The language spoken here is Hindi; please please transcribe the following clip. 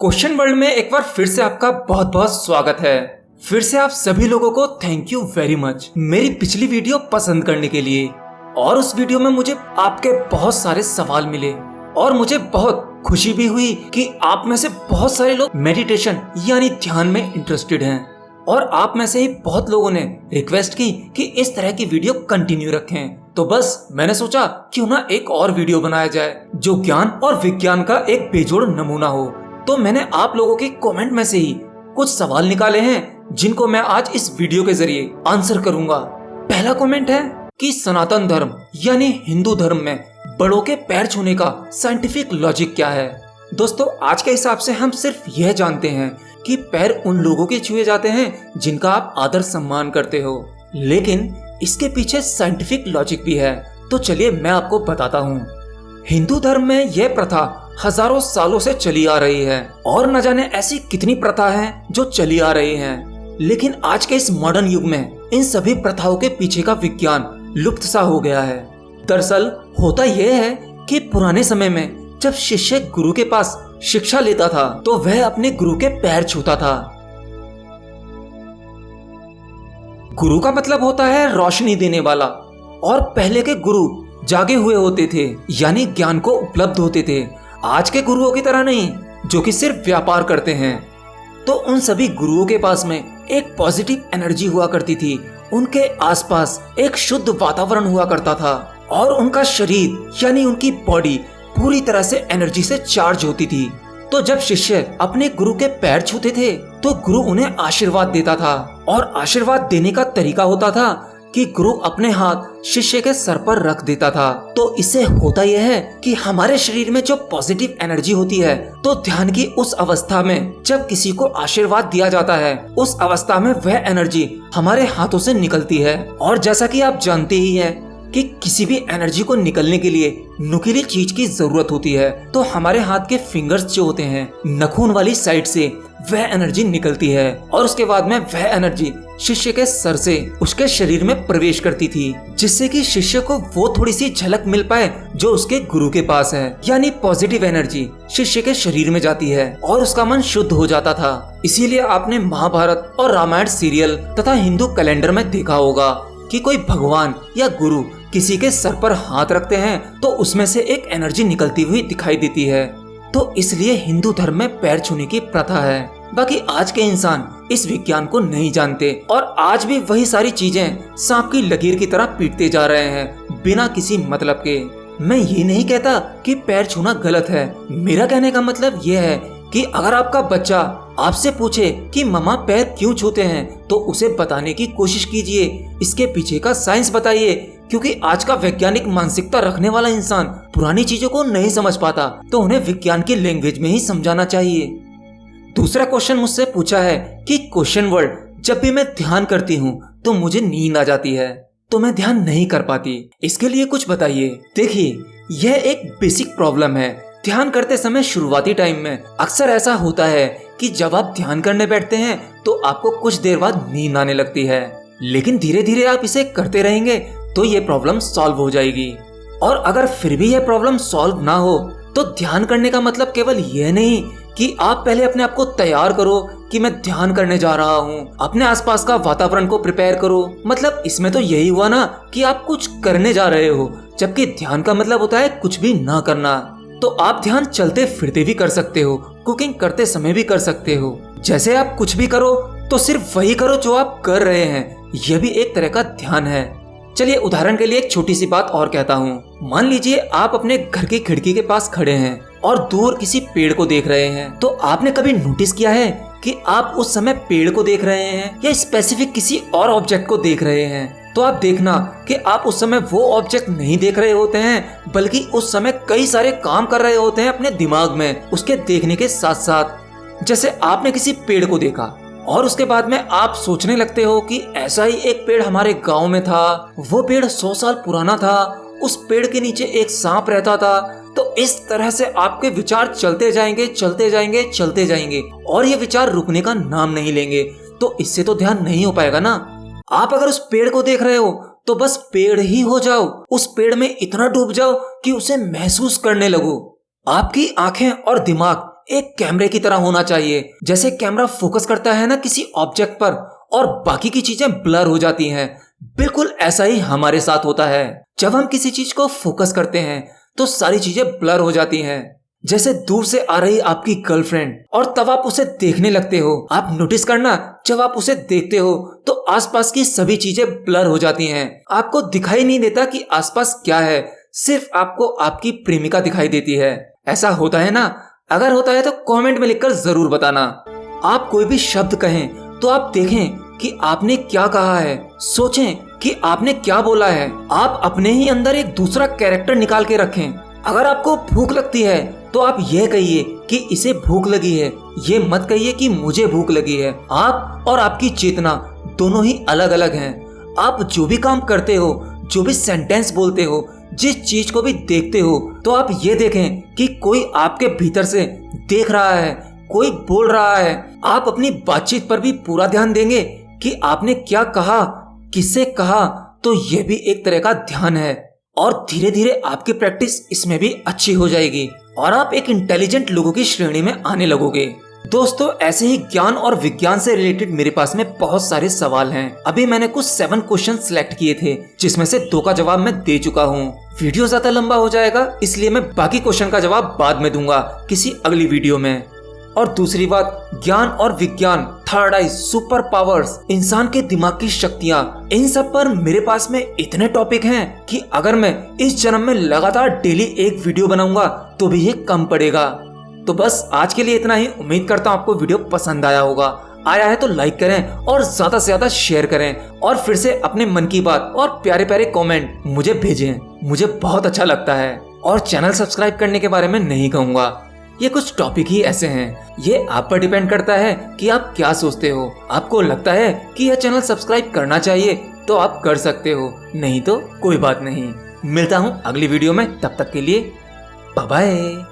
क्वेश्चन वर्ल्ड में एक बार फिर से आपका बहुत बहुत स्वागत है। फिर से आप सभी लोगों को थैंक यू वेरी मच मेरी पिछली वीडियो पसंद करने के लिए। और उस वीडियो में मुझे आपके बहुत सारे सवाल मिले और मुझे बहुत खुशी भी हुई कि आप में से बहुत सारे लोग मेडिटेशन यानी ध्यान में इंटरेस्टेड हैं। और आप में से ही बहुत लोगों ने रिक्वेस्ट की कि इस तरह की वीडियो कंटिन्यू रखें। तो बस मैंने सोचा क्यों ना एक और वीडियो बनाया जाए जो ज्ञान और विज्ञान का एक बेजोड़ नमूना हो। तो मैंने आप लोगों के कमेंट में से ही कुछ सवाल निकाले हैं जिनको मैं आज इस वीडियो के जरिए आंसर करूंगा। पहला कमेंट है कि सनातन धर्म यानी हिंदू धर्म में बड़ों के पैर छूने का साइंटिफिक लॉजिक क्या है। दोस्तों, आज के हिसाब से हम सिर्फ यह जानते हैं कि पैर उन लोगों के छुए जाते हैं जिनका आप आदर सम्मान करते हो, लेकिन इसके पीछे साइंटिफिक लॉजिक भी है। तो चलिए मैं आपको बताता हूँ। हिंदू धर्म में यह प्रथा हजारों सालों से चली आ रही है और न जाने ऐसी कितनी प्रथा हैं जो चली आ रही हैं। लेकिन आज के इस मॉडर्न युग में इन सभी प्रथाओं के पीछे का विज्ञान लुप्त सा हो गया है। दरअसल होता यह है कि पुराने समय में जब शिष्य गुरु के पास शिक्षा लेता था तो वह अपने गुरु के पैर छूता था। गुरु का मतलब होता है रोशनी देने वाला, और पहले के गुरु जागे हुए होते थे यानी ज्ञान को उपलब्ध होते थे। आज के गुरुओं की तरह नहीं जो कि सिर्फ व्यापार करते हैं। तो उन सभी गुरुओं के पास में एक पॉजिटिव एनर्जी हुआ करती थी। उनके आसपास एक शुद्ध वातावरण हुआ करता था और उनका शरीर यानी उनकी बॉडी पूरी तरह से एनर्जी से चार्ज होती थी। तो जब शिष्य अपने गुरु के पैर छूते थे तो गुरु उन्हें आशीर्वाद देता था, और आशीर्वाद देने का तरीका होता था कि गुरु अपने हाथ शिष्य के सर पर रख देता था। तो इससे होता यह है कि हमारे शरीर में जो पॉजिटिव एनर्जी होती है, तो ध्यान की उस अवस्था में जब किसी को आशीर्वाद दिया जाता है, उस अवस्था में वह एनर्जी हमारे हाथों से निकलती है। और जैसा कि आप जानते ही हैं कि किसी भी एनर्जी को निकलने के लिए नुकीली चीज की जरूरत होती है। तो हमारे हाथ के फिंगर्स जो होते हैं, नखून वाली साइड से वह एनर्जी निकलती है और उसके बाद में वह एनर्जी शिष्य के सर से उसके शरीर में प्रवेश करती थी, जिससे कि शिष्य को वो थोड़ी सी झलक मिल पाए जो उसके गुरु के पास है। यानी पॉजिटिव एनर्जी शिष्य के शरीर में जाती है और उसका मन शुद्ध हो जाता था। इसीलिए आपने महाभारत और रामायण सीरियल तथा हिंदू कैलेंडर में देखा होगा कि कोई भगवान या गुरु किसी के सर पर हाथ रखते हैं तो उसमें से एक एनर्जी निकलती हुई दिखाई देती है। तो इसलिए हिंदू धर्म में पैर छूने की प्रथा है। बाकी आज के इंसान इस विज्ञान को नहीं जानते और आज भी वही सारी चीजें सांप की लकीर की तरह पीटते जा रहे हैं बिना किसी मतलब के। मैं ये नहीं कहता कि पैर छूना गलत है। मेरा कहने का मतलब यह है कि अगर आपका बच्चा आपसे पूछे कि मम्मा पैर क्यों छूते हैं तो उसे बताने की कोशिश कीजिए, इसके पीछे का साइंस बताइए, क्योंकि आज का वैज्ञानिक मानसिकता रखने वाला इंसान पुरानी चीजों को नहीं समझ पाता, तो उन्हें विज्ञान की लैंग्वेज में ही समझाना चाहिए। दूसरा क्वेश्चन मुझसे पूछा है कि क्वेश्चन वर्ल्ड, जब भी मैं ध्यान करती हूँ तो मुझे नींद आ जाती है, तो मैं ध्यान नहीं कर पाती, इसके लिए कुछ बताइए। देखिए, यह एक बेसिक प्रॉब्लम है। ध्यान करते समय शुरुआती टाइम में अक्सर ऐसा होता है कि जब आप ध्यान करने बैठते हैं तो आपको कुछ देर बाद नींद आने लगती है, लेकिन धीरे धीरे आप इसे करते रहेंगे तो ये प्रॉब्लम सॉल्व हो जाएगी। और अगर फिर भी यह प्रॉब्लम सॉल्व ना हो तो ध्यान करने का मतलब केवल यह नहीं कि आप पहले अपने आप को तैयार करो कि मैं ध्यान करने जा रहा हूँ, अपने आसपास का वातावरण को प्रिपेयर करो। मतलब इसमें तो यही हुआ ना कि आप कुछ करने जा रहे हो, जबकि ध्यान का मतलब होता है कुछ भी ना करना। तो आप ध्यान चलते फिरते भी कर सकते हो, कुकिंग करते समय भी कर सकते हो। जैसे आप कुछ भी करो तो सिर्फ वही करो जो आप कर रहे हैं, यह भी एक तरह का ध्यान है। चलिए उदाहरण के लिए एक छोटी सी बात और कहता हूँ। मान लीजिए आप अपने घर की खिड़की के पास खड़े हैं और दूर किसी पेड़ को देख रहे हैं। तो आपने कभी नोटिस किया है कि आप उस समय पेड़ को देख रहे हैं या स्पेसिफिक किसी और ऑब्जेक्ट को देख रहे हैं? तो आप देखना कि आप उस समय वो ऑब्जेक्ट नहीं देख रहे होते हैं, बल्कि उस समय कई सारे काम कर रहे होते हैं अपने दिमाग में उसके देखने के साथ साथ। जैसे आपने किसी पेड़ को देखा और उसके बाद में आप सोचने लगते हो कि ऐसा ही एक पेड़ हमारे गांव में था, वो पेड़ 100 साल पुराना था, उस पेड़ के नीचे एक सांप रहता था। तो इस तरह से आपके विचार चलते जाएंगे चलते जाएंगे चलते जाएंगे और ये विचार रुकने का नाम नहीं लेंगे। तो इससे तो ध्यान नहीं हो पाएगा ना। आप अगर उस पेड़ को देख रहे हो तो बस पेड़ ही हो जाओ, उस पेड़ में इतना डूब जाओ कि उसे महसूस करने लगो। आपकी आंखें और दिमाग एक कैमरे की तरह होना चाहिए। जैसे कैमरा फोकस करता है ना किसी ऑब्जेक्ट पर और बाकी की चीजें ब्लर हो जाती हैं, बिल्कुल ऐसा ही हमारे साथ होता है। जब हम किसी चीज को फोकस करते हैं तो सारी चीजें ब्लर हो जाती हैं। जैसे दूर से आ रही आपकी गर्लफ्रेंड और तब आप उसे देखने लगते हो। आप नोटिस करना, जब आप उसे देखते हो तो आसपास की सभी चीजें ब्लर हो जाती हैं। आपको दिखाई नहीं देता कि आसपास क्या है, सिर्फ आपको आपकी प्रेमिका दिखाई देती है। ऐसा होता है ना? अगर होता है तो कमेंट में लिखकर जरूर बताना। आप कोई भी शब्द कहें तो आप देखें कि आपने क्या कहा है, सोचें कि आपने क्या बोला है। आप अपने ही अंदर एक दूसरा कैरेक्टर निकाल के रखें। अगर आपको भूख लगती है तो आप यह कहिए कि इसे भूख लगी है, ये मत कहिए कि मुझे भूख लगी है। आप और आपकी चेतना दोनों ही अलग अलग हैं। आप जो भी काम करते हो, जो भी सेंटेंस बोलते हो, जिस चीज को भी देखते हो, तो आप ये देखें कि कोई आपके भीतर से देख रहा है, कोई बोल रहा है। आप अपनी बातचीत पर भी पूरा ध्यान देंगे कि आपने क्या कहा, किससे कहा, तो ये भी एक तरह का ध्यान है। और धीरे धीरे आपकी प्रैक्टिस इसमें भी अच्छी हो जाएगी और आप एक इंटेलिजेंट लोगों की श्रेणी में आने लगोगे। दोस्तों, ऐसे ही ज्ञान और विज्ञान से रिलेटेड मेरे पास में बहुत सारे सवाल हैं। अभी मैंने कुछ 7 क्वेश्चन सिलेक्ट किए थे, जिसमें से 2 का जवाब मैं दे चुका हूँ। वीडियो ज्यादा लंबा हो जाएगा, इसलिए मैं बाकी क्वेश्चन का जवाब बाद में दूंगा किसी अगली वीडियो में। और दूसरी बात, ज्ञान और विज्ञान, थर्ड आई, सुपर पावर्स, इंसान के दिमाग की शक्तियाँ, इन सब पर मेरे पास में इतने टॉपिक हैं कि अगर मैं इस जन्म में लगातार डेली एक वीडियो बनाऊंगा तो भी ये कम पड़ेगा। तो बस आज के लिए इतना ही। उम्मीद करता हूँ आपको वीडियो पसंद आया होगा। आया है तो लाइक करें और ज्यादा से ज्यादा शेयर करें और फिर से अपने मन की बात और प्यारे प्यारे कमेंट मुझे भेजें, मुझे बहुत अच्छा लगता है। और चैनल सब्सक्राइब करने के बारे में नहीं कहूँगा, ये कुछ टॉपिक ही ऐसे हैं। ये आप पर डिपेंड करता है कि आप क्या सोचते हो। आपको लगता है कि यह चैनल सब्सक्राइब करना चाहिए तो आप कर सकते हो, नहीं तो कोई बात नहीं। मिलता हूँ अगली वीडियो में, तब तक के लिए बाय बाय।